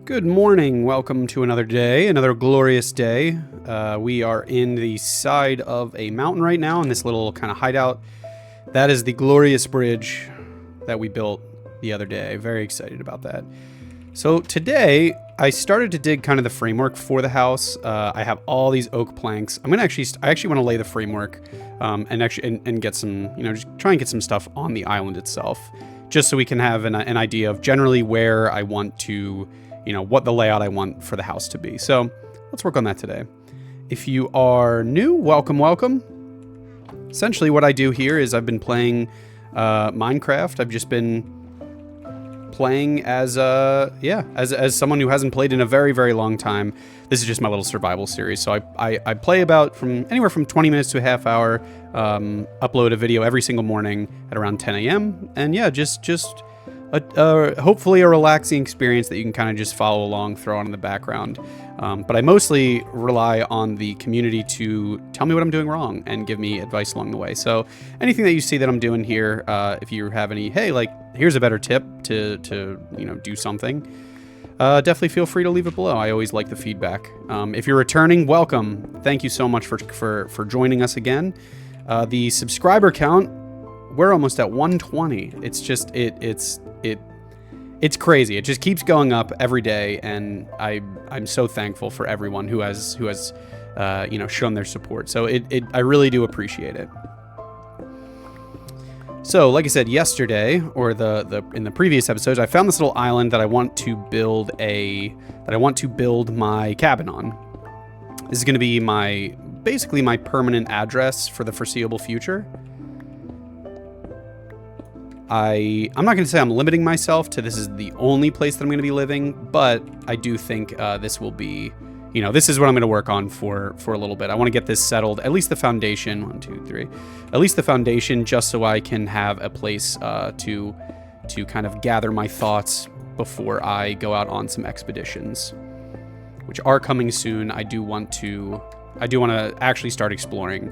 Good morning. Welcome to another day, another glorious day. We are in the side of a mountain right now in this little kind of hideout. That is the glorious bridge that we built the other day. Very excited about that. So today I started to dig kind of the framework for the house. I have all these oak planks. I actually want to lay the framework and get some, just try and get some stuff on the island itself, just so we can have an idea of generally where I want to, what the layout I want for the house to be. So let's work on that today. If you are new, welcome, welcome. Essentially what I do here is I've been playing Minecraft. I've just been playing as someone who hasn't played in a very, very long time. This is just my little survival series. So I play about anywhere from 20 minutes to a half hour, upload a video every single morning at around 10 a.m. And yeah, just hopefully a relaxing experience that you can kind of just follow along, throw on in the background. But I mostly rely on the community to tell me what I'm doing wrong and give me advice along the way. So anything that you see that I'm doing here, if you have any, hey, like, here's a better tip to do something, definitely feel free to leave it below. I always like the feedback. If you're returning, welcome. Thank you so much for joining us again. The subscriber count, we're almost at 120. It's just, it's crazy. It just keeps going up every day, and I'm so thankful for everyone who has shown their support. So I really do appreciate it. So, like I said yesterday, or in the previous episodes, I found this little island that I want to build my cabin on. This is going to be basically my permanent address for the foreseeable future. I'm not going to say I'm limiting myself to this is the only place that I'm going to be living, but I do think this will be, this is what I'm going to work on for a little bit. I want to get this settled, at least the foundation, 1, 2, 3, at least the foundation, just so I can have a place to kind of gather my thoughts before I go out on some expeditions, which are coming soon. I do want to actually start exploring,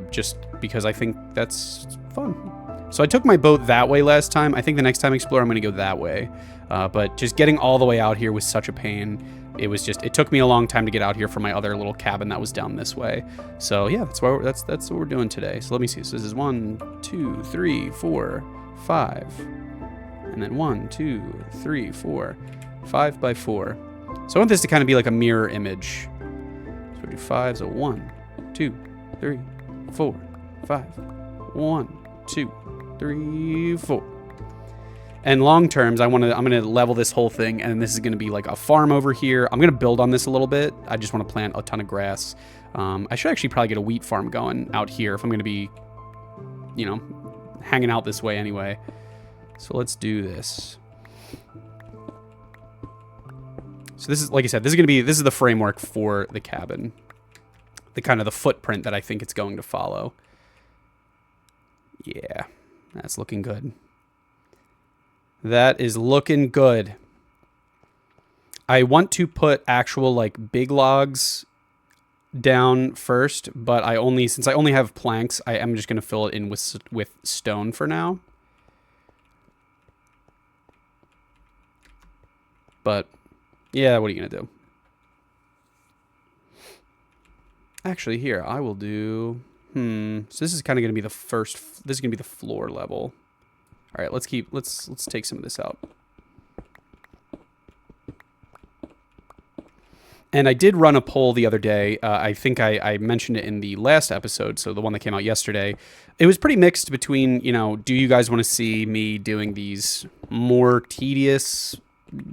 just because I think that's fun. So I took my boat that way last time. I think the next time I explore, I'm going to go that way. But just getting all the way out here was such a pain. It took me a long time to get out here from my other little cabin that was down this way. So yeah, that's what we're doing today. So let me see. So this is 1, 2, 3, 4, 5. And then 1, 2, 3, 4, 5 by 4. So I want this to kind of be like a mirror image. So we do 5. So 1, 2, 3, 4, 5. 1, 2, 3, 4. And long terms, I'm gonna level this whole thing, and this is gonna be like a farm over here. I'm gonna build on this a little bit. I just want to plant a ton of grass. I should actually probably get a wheat farm going out here if I'm gonna be, hanging out this way anyway. So let's do this. So this is, like I said, this is the framework for the cabin, the kind of the footprint that I think it's going to follow. Yeah, that's looking good. That is looking good. I want to put actual like big logs down first, but since I only have planks, I am just going to fill it in with stone for now. But yeah, what are you going to do? Actually, here, I will do... So this is kind of going to be this is going to be the floor level. All right, let's take some of this out. And I did run a poll the other day. I think I mentioned it in the last episode, so the one that came out yesterday. It was pretty mixed between, do you guys want to see me doing these more tedious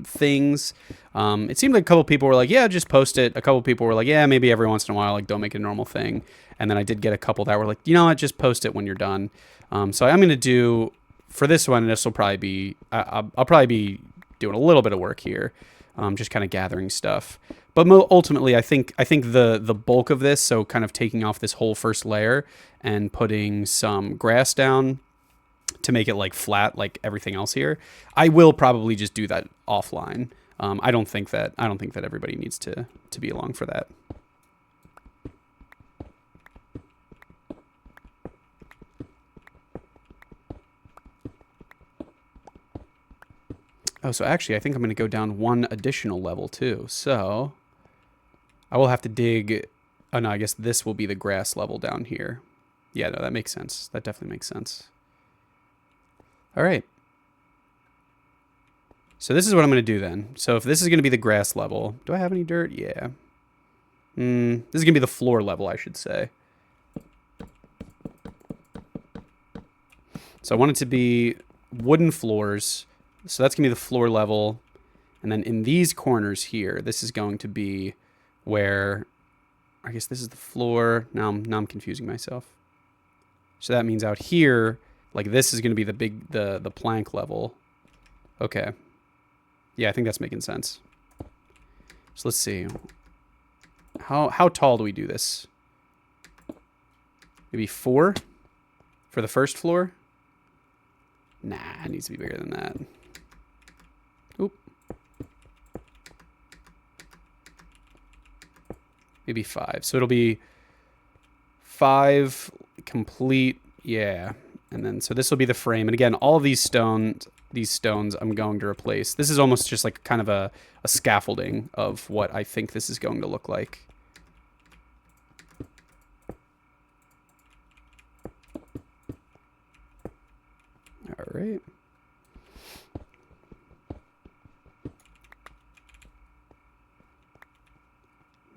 things? It seemed like a couple people were like, yeah, just post it. A couple people were like, yeah, maybe every once in a while, like, don't make it a normal thing. And then I did get a couple that were like, you know what, just post it when you're done. So I'm going to do, for this one, this will probably be, I'll probably be doing a little bit of work here, just kind of gathering stuff. But ultimately, I think the bulk of this, so kind of taking off this whole first layer and putting some grass down to make it like flat like everything else here, I will probably just do that offline. I don't think that everybody needs to be along for that. Oh, so actually I think I'm going to go down one additional level too. So I will have to dig. Oh no, I guess this will be the grass level down here. Yeah, no, that makes sense. That definitely makes sense. All right. So this is what I'm going to do then. So if this is going to be the grass level, do I have any dirt? Yeah. This is going to be the floor level, I should say. So I want it to be wooden floors. So that's going to be the floor level. And then in these corners here, this is going to be where, I guess this is the floor. Now I'm confusing myself. So that means out here, like this is going to be the plank level. Okay. Yeah, I think that's making sense. So let's see. How tall do we do this? Maybe 4 for the first floor? Nah, it needs to be bigger than that. Oop. Maybe 5. So it'll be 5 complete. Yeah. And then, so this will be the frame. And again, all of these stones I'm going to replace. This is almost just like kind of a scaffolding of what I think this is going to look like. All right.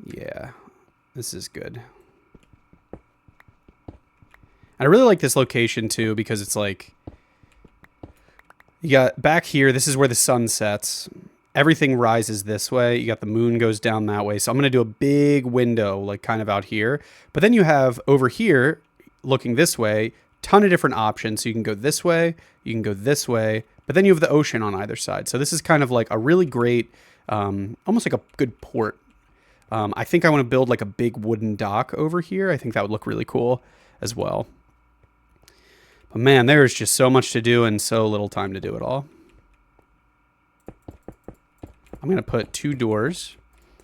Yeah, this is good. I really like this location too because it's like, you got back here, this is where the sun sets. Everything rises this way. You got the moon goes down that way. So I'm going to do a big window like kind of out here. But then you have over here, looking this way, ton of different options. So you can go this way, you can go this way, but then you have the ocean on either side. So this is kind of like a really great, almost like a good port. I think I want to build like a big wooden dock over here. I think that would look really cool as well. But man, there is just so much to do and so little time to do it all. I'm going to put 2 doors,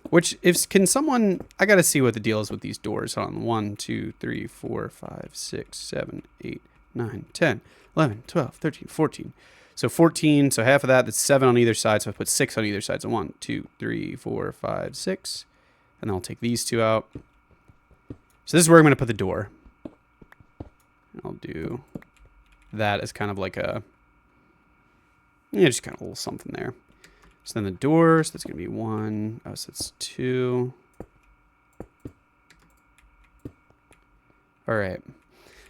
which can someone, I got to see what the deal is with these doors on 1, 2, 3, 4, 5, 6, 7, 8, 9, 10, 11, 12, 13, 14. So 14, so half of that's 7 on either side. So I put 6 on either side. So 1, 2, 3, 4, 5, 6. And then I'll take these 2 out. So this is where I'm going to put the door. I'll do that as kind of like a, yeah, just kind of a little something there. So then the doors, that's going to be 1. Oh, so that's 2. All right.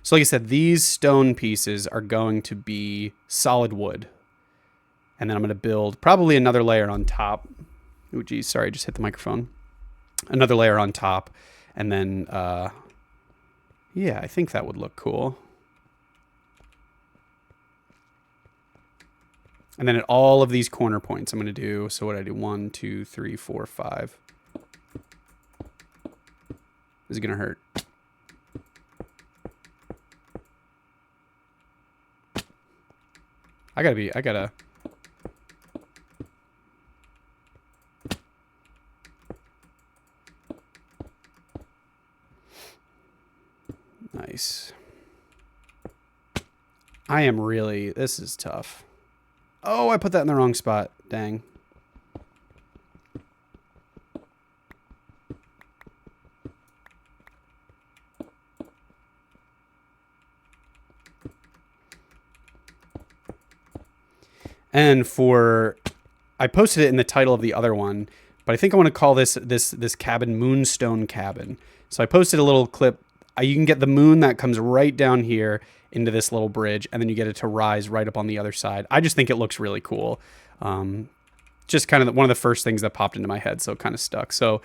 So like I said, these stone pieces are going to be solid wood. And then I'm going to build probably another layer on top. Oh, geez, sorry, I just hit the microphone. Another layer on top. And then, yeah, I think that would look cool. And then at all of these corner points, I'm going to do, so what I do, 1, 2, 3, 4, 5. This is going to hurt. I gotta. Nice. I am really, this is tough. Oh, I put that in the wrong spot. Dang. And I posted it in the title of the other one, but I think I want to call this cabin Moonstone Cabin. So I posted a little clip. You can get the moon that comes right down here into this little bridge, and then you get it to rise right up on the other side. I just think it looks really cool. Just kind of one of the first things that popped into my head, so it kind of stuck. So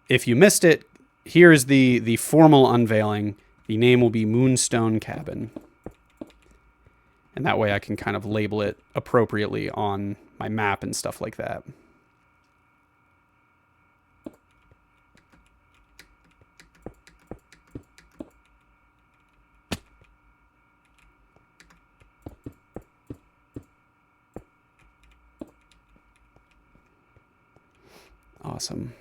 if you missed it, here's the formal unveiling. The name will be Moonstone Cabin. And that way I can kind of label it appropriately on my map and stuff like that. Awesome.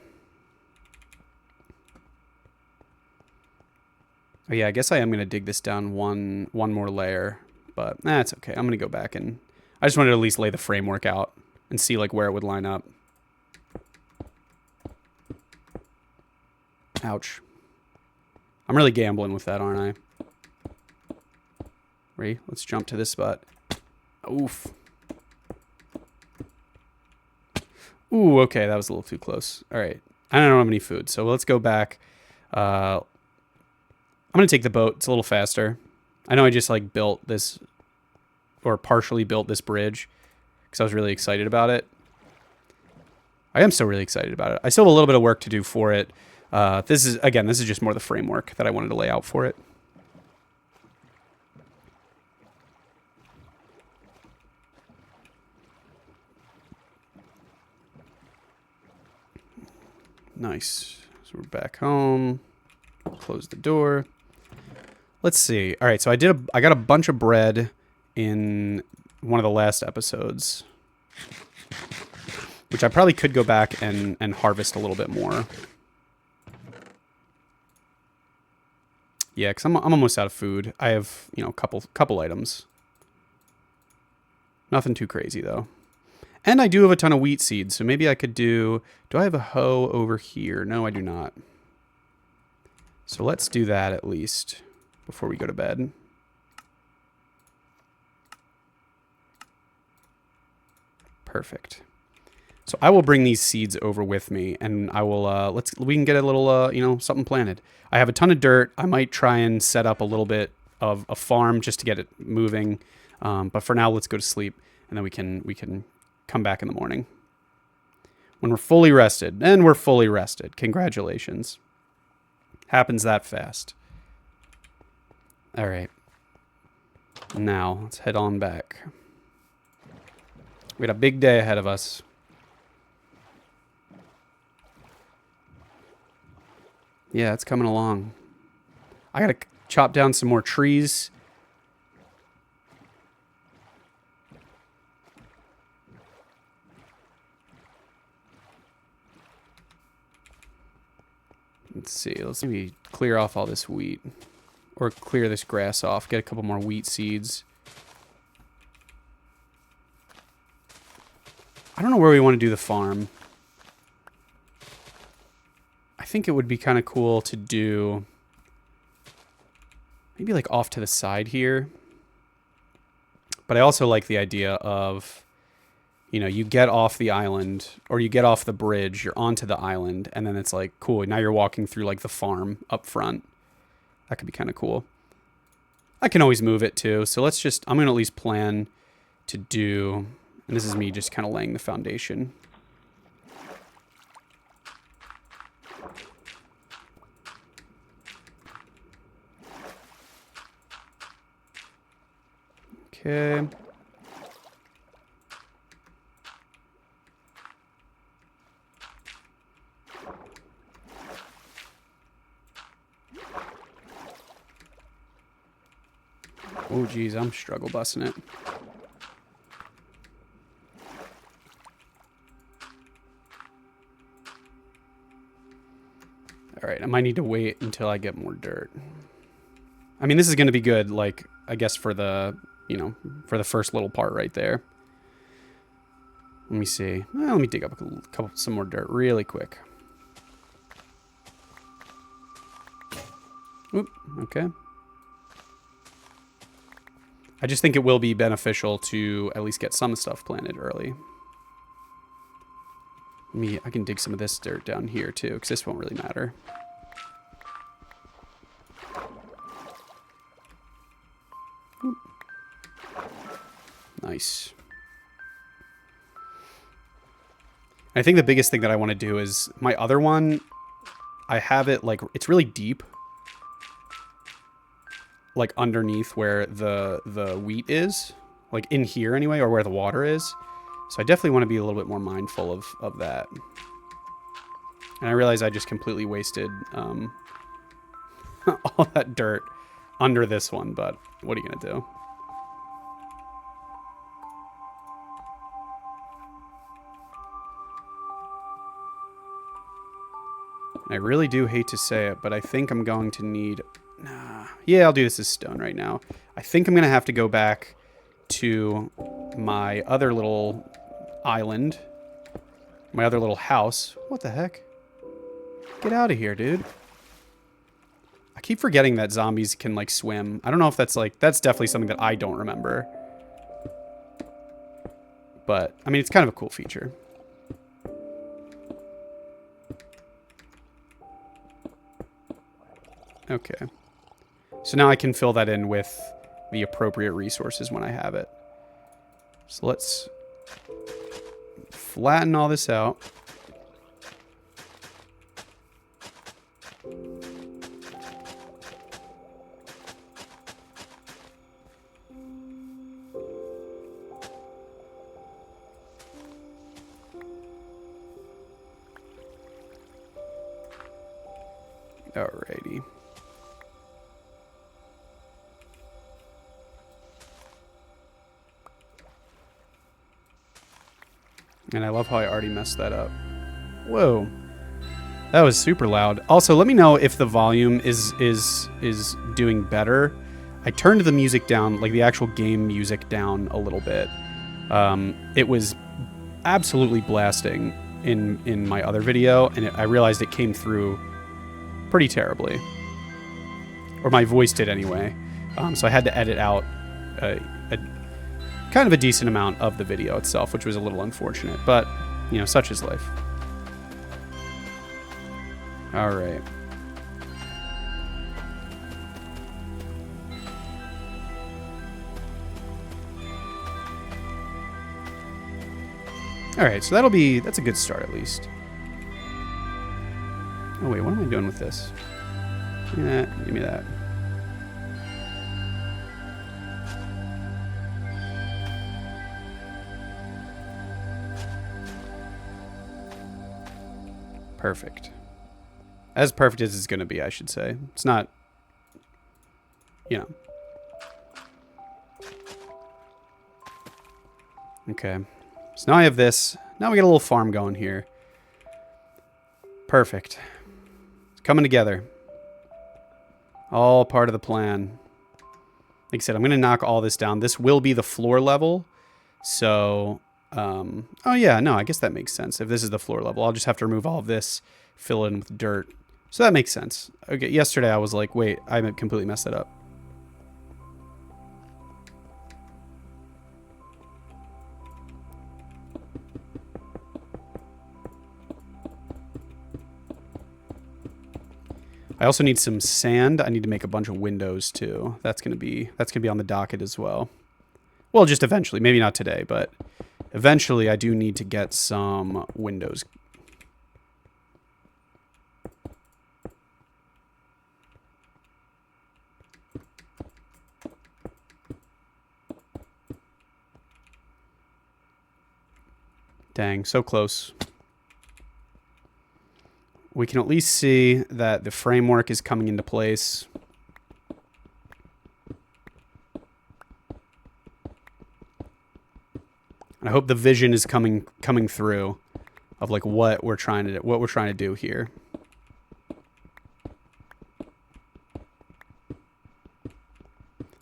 Oh yeah, I guess I am going to dig this down one more layer, but that's okay. I'm going to go back and I just wanted to at least lay the framework out and see like where it would line up. Ouch. I'm really gambling with that, aren't I? Ready? Let's jump to this spot. Oof. Ooh, okay, that was a little too close. All right. I don't have any food, so let's go back. I'm going to take the boat. It's a little faster. I know I just like built this, or partially built this bridge, because I was really excited about it. I am still really excited about it. I still have a little bit of work to do for it. This is just more the framework that I wanted to lay out for it. Nice. So we're back home. Close the door. Let's see. All right, so I got a bunch of bread in one of the last episodes, which I probably could go back and harvest a little bit more. Yeah, because I'm almost out of food. I have, you know, a couple items. Nothing too crazy, though. And I do have a ton of wheat seeds, so maybe I could do I have a hoe over here? No, I do not. So let's do that at least before we go to bed. Perfect. So I will bring these seeds over with me, and I will we can get a little you know, something planted. I have a ton of dirt. I might try and set up a little bit of a farm just to get it moving. But for now, let's go to sleep, and then we can come back in the morning when we're fully rested. And we're fully rested. Congratulations. Happens that fast. All right. Now let's head on back. We got a big day ahead of us. Yeah, it's coming along. I gotta chop down some more trees. Let's see. Let's maybe clear off all this wheat. Or clear this grass off. Get a couple more wheat seeds. I don't know where we want to do the farm. I think it would be kind of cool to do maybe like off to the side here. But I also like the idea of, you know, you get off the island or you get off the bridge, you're onto the island, and then it's like, cool, now you're walking through like the farm up front. That could be kind of cool. I can always move it too. So let's just, I'm going to at least plan to do, and this is me just kind of laying the foundation. Okay. Oh, geez, I'm struggle busting it. All right, I might need to wait until I get more dirt. I mean, this is going to be good, like, I guess for the, you know, for the first little part right there. Let me see. Well, let me dig up some more dirt really quick. Oop, okay. I just think it will be beneficial to at least get some stuff planted early. I can dig some of this dirt down here too, because this won't really matter. Oop. Nice. I think the biggest thing that I want to do is my other one, I have it like, it's really deep. Like underneath where the wheat is, like in here anyway, or where the water is. So I definitely want to be a little bit more mindful of that. And I realize I just completely wasted all that dirt under this one, but what are you gonna do? I really do hate to say it, but I think I'm going to need... Nah. Yeah, I'll do this as stone right now. I think I'm going to have to go back to my other little island, my other little house. What the heck? Get out of here, dude. I keep forgetting that zombies can, like, swim. I don't know if that's, like, that's definitely something that I don't remember. But, I mean, it's kind of a cool feature. Okay. So now I can fill that in with the appropriate resources when I have it. So let's flatten all this out. Alrighty. And I love how I already messed that up. Whoa. That was super loud. Also, let me know if the volume is doing better. I turned the music down, like the actual game music down a little bit. It was absolutely blasting in my other video, and I realized it came through pretty terribly. Or my voice did anyway. So I had to edit out kind of a decent amount of the video itself, which was a little unfortunate, but, you know, such is life. All right. All right, so that's a good start at least. Oh wait, what am I doing with this? Give me that, give me that. Perfect. As perfect as it's going to be, I should say. It's not, you know. Okay. So now I have this. Now we get a little farm going here. Perfect. It's coming together. All part of the plan. Like I said, I'm going to knock all this down. This will be the floor level. So, oh yeah, no, I guess that makes sense. If this is the floor level, I'll just have to remove all of this, fill it in with dirt. So that makes sense. Okay, yesterday I was like, wait, I completely messed that up. I also need some sand. I need to make a bunch of windows too. That's gonna be on the docket as well. Well, just eventually, maybe not today, but eventually I do need to get some windows. Dang, so close. We can at least see that the framework is coming into place. And I hope the vision is coming through of like what we're trying to do here.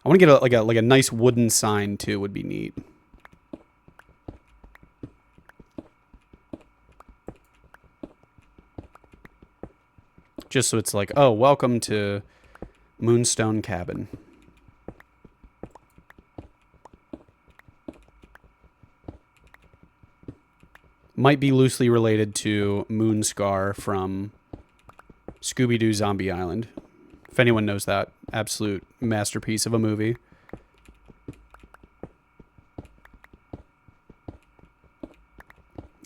I want to get like a nice wooden sign too, would be neat. Just so it's like, oh, welcome to Moonstone Cabin. Might be loosely related to Moonscar from Scooby-Doo Zombie Island. If anyone knows that absolute masterpiece of a movie.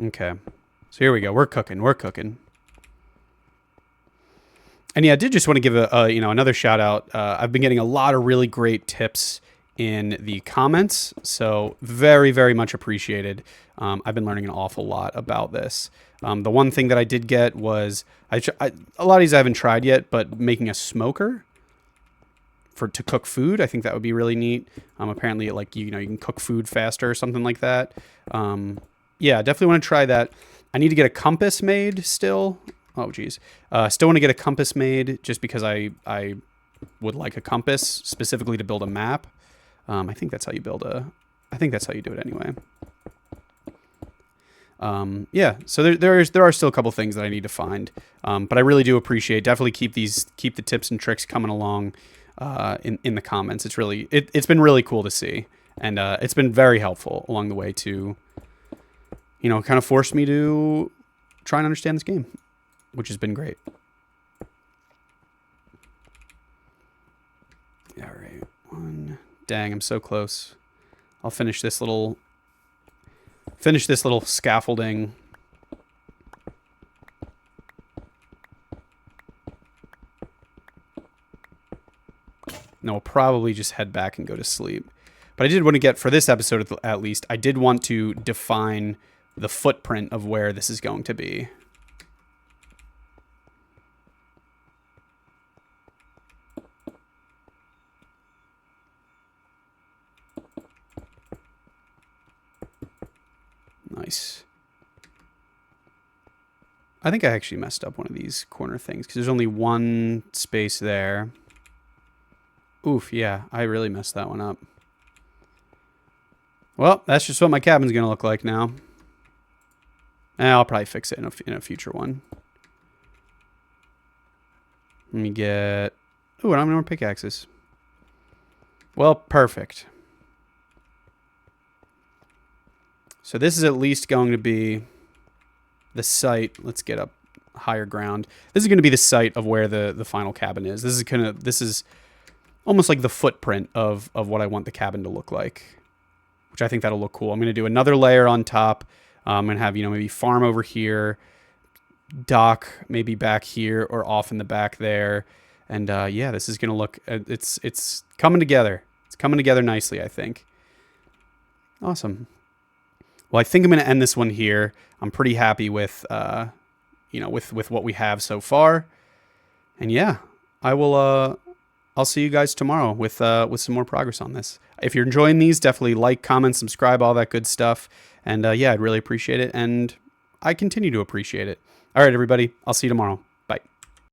Okay. So here we go. We're cooking. We're cooking. And yeah, I did just want to give another shout out. I've been getting a lot of really great tips in the comments, so very, very much appreciated. I've been learning an awful lot about this. The one thing that I did get was a lot of these I haven't tried yet, but making a smoker to cook food. I think that would be really neat. Apparently, like you can cook food faster or something like that. Yeah, definitely want to try that. I need to get a compass made still. Oh, geez. Still want to get a compass made just because I would like a compass specifically to build a map. I think that's how you build a I think that's how you do it anyway. Yeah, so there are still a couple things that I need to find, but I really do appreciate. Definitely keep the tips and tricks coming along in the comments. It's been really cool to see, and it's been very helpful along the way to, kind of force me to try and understand this game, which has been great. All right, dang, I'm so close. I'll finish this little scaffolding. And we'll probably just head back and go to sleep. But I did want to get, for this episode at least, I did want to define the footprint of where this is going to be. Nice. I think I actually messed up one of these corner things because there's only one space there. Oof, yeah, I really messed that one up. Well, that's just what my cabin's going to look like now. I'll probably fix it in a future one. Let me get... Ooh, I don't have any more pickaxes. Well, perfect. So this is at least going to be the site. Let's get up higher ground. This is going to be the site of where the final cabin is. This is almost like the footprint of what I want the cabin to look like, which I think that'll look cool. I'm going to do another layer on top. I'm going to have, maybe farm over here, dock maybe back here or off in the back there. And yeah, this is going to look, it's coming together. It's coming together nicely, I think. Awesome. Well, I think I'm going to end this one here. I'm pretty happy with, with what we have so far. And yeah, I'll see you guys tomorrow with some more progress on this. If you're enjoying these, definitely like, comment, subscribe, all that good stuff. And yeah, I'd really appreciate it. And I continue to appreciate it. All right, everybody. I'll see you tomorrow.